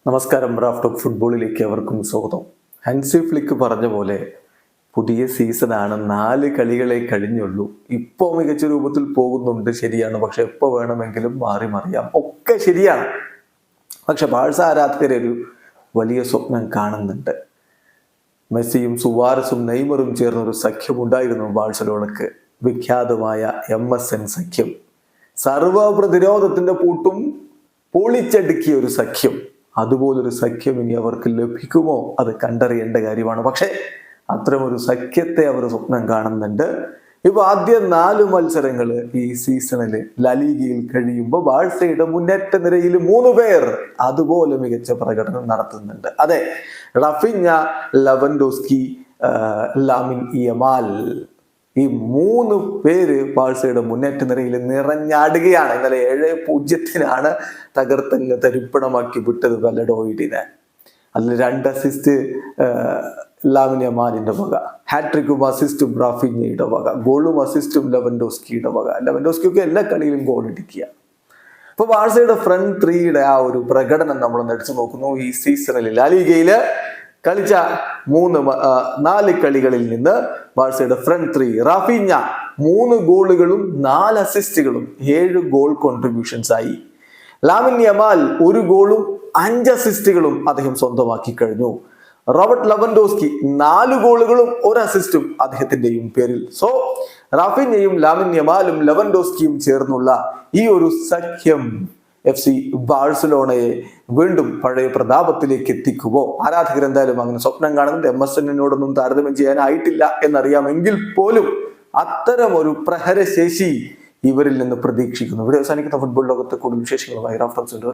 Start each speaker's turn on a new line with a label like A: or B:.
A: നമസ്കാരം. Raf talk ഫുട്ബോളിലേക്ക് അവർക്കും സ്വാഗതം. ഹൻസി ഫ്ലിക്ക് പറഞ്ഞ പോലെ പുതിയ സീസണാണ്, 4 കളികളെ കഴിഞ്ഞുള്ളൂ. ഇപ്പോൾ മികച്ച രൂപത്തിൽ പോകുന്നുണ്ട്, ശരിയാണ്. പക്ഷെ എപ്പോൾ വേണമെങ്കിലും മാറി മറിയാം, ഒക്കെ ശരിയാണ്. പക്ഷെ ബാഴ്സ ആരാധകരൊരു വലിയ സ്വപ്നം കാണുന്നുണ്ട്. മെസ്സിയും സുവാരസും നെയ്മറും ചേർന്നൊരു സഖ്യമുണ്ടായിരുന്നു ബാഴ്സലോണക്ക്, വിഖ്യാതമായ MSN സഖ്യം. സർവ പ്രതിരോധത്തിന്റെ പൂട്ടും പൊളിച്ചടുക്കിയ ഒരു സഖ്യം. അതുപോലൊരു സഖ്യം ഇനി അവർക്ക് ലഭിക്കുമോ, അത് കണ്ടറിയേണ്ട കാര്യമാണ്. പക്ഷെ അത്തരമൊരു സഖ്യത്തെ അവർ സ്വപ്നം കാണുന്നുണ്ട്. ഇപ്പൊ ആദ്യ 4 മത്സരങ്ങൾ ഈ സീസണിൽ ലലീഗയിൽ കഴിയുമ്പോൾ ബാഴ്സയുടെ മുന്നേറ്റ നിരയിൽ 3 പേർ അതുപോലെ മികച്ച പ്രകടനം നടത്തുന്നുണ്ട്. അതെ, റാഫിഞ്ഞ, ലെവൻഡോസ്കി, ലാമിൻ യമാൽ, ഈ 3 പേര് ബാഴ്സയുടെ മുന്നേറ്റ നിരയിൽ നിറഞ്ഞാടുകയാണ്. ഇന്നലെ 7-0 തകർത്തങ്ങ് തരിപ്പണമാക്കി വിട്ടത് വല്ലഡോയിഡിനെ. അതിൽ 2 അസിസ്റ്റ് ലാമിൻ യമാലിന്റെ വക, ഹാട്രിക്കും അസിസ്റ്റും റാഫിഞ്ഞയുടെ വക, ഗോളും അസിസ്റ്റും ലെവൻഡോസ്കിയുടെ വക. ലെവൻഡോസ്കിയൊക്കെ എല്ലാ കളിയിലും ഗോൾ ഇടിക്കുക. ഇപ്പൊ ബാഴ്സയുടെ ഫ്രണ്ട് 3യുടെ ആ ഒരു പ്രകടനം നമ്മളൊന്ന് എടുത്തു നോക്കുന്നു. ഈ സീസണിൽ ലാലിഗയില് കളിച്ച 4 കളികളിൽ നിന്ന് ബാഴ്സയുടെ ഫ്രണ്ട് 3 റാഫിഞ്ഞ 3 ഗോളുകളും 4 അസിസ്റ്റുകളും 7 ഗോൾ കോൺട്രിബ്യൂഷൻസ് ആയി. ലാമിൻ യമാൽ 1 ഗോളും 5 അസിസ്റ്റുകളും അദ്ദേഹം സ്വന്തമാക്കി കഴിഞ്ഞു. റോബർട്ട് ലെവൻഡോസ്കി 4 ഗോളുകളും 1 അസിസ്റ്റും അദ്ദേഹത്തിന്റെയും പേരിൽ. സോ റാഫിഞ്ഞയും ലാമിൻ യമാലും ലെവൻഡോസ്കിയും ചേർന്നുള്ള ഈ ഒരു സഖ്യം FC ബാഴ്സലോണയെ വീണ്ടും പഴയ പ്രതാപത്തിലേക്ക് എത്തിക്കുമോ? ആരാധകർ എന്തായാലും അങ്ങനെ സ്വപ്നം കാണുന്നുണ്ട്. MSN താരതമ്യം ചെയ്യാനായിട്ടില്ല എന്നറിയാമെങ്കിൽ പോലും അത്തരം ഒരു പ്രഹരശേഷി ഇവരിൽ നിന്ന് പ്രതീക്ഷിക്കുന്നു. ഇവിടെ അവസാനിക്കുന്ന ഫുട്ബോൾ ലോകത്തെ കൂടുതൽ വിശേഷങ്ങളുമായി റാഫ് ടോക്സ്.